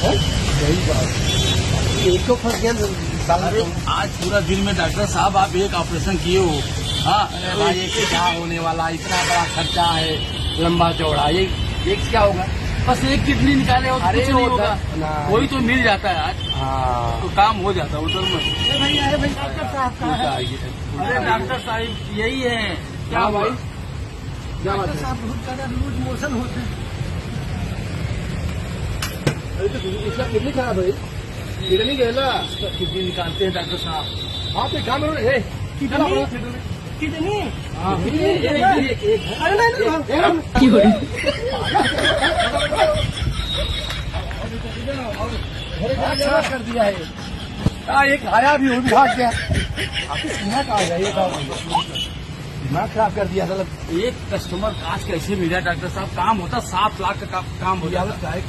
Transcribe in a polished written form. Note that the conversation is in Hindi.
सही बात, एक तो फंस गया साला। आज पूरा दिन में डॉक्टर साहब आप एक ऑपरेशन किए हो। हाँ भाई एक क्या होने वाला, इतना बड़ा खर्चा है, लंबा चौड़ा, ये क्या होगा? बस एक किडनी निकाले हो तो कुछ नहीं होगा, कोई तो मिल जाता है आज। हाँ तो काम हो जाता है उधर में। भाई डॉक्टर साहब कहाँ है? अरे डॉक्टर साहब यही है। क्या भाई? डॉक्टर साहब बहुत ज्यादा लूज मोशन होते हैं। अरे तो इसका किडनी खराब है, किडनी गया, किडनी निकालते हैं डॉक्टर साहब। हाँ तो काम किडनी कर दिया है। एक आया भी हो भाग गया, दिमाग आ गया, दिमाग खराब कर दिया। एक कस्टमर आज कैसे मिला डॉक्टर साहब? काम होता 7 लाख का काम हो जाता है।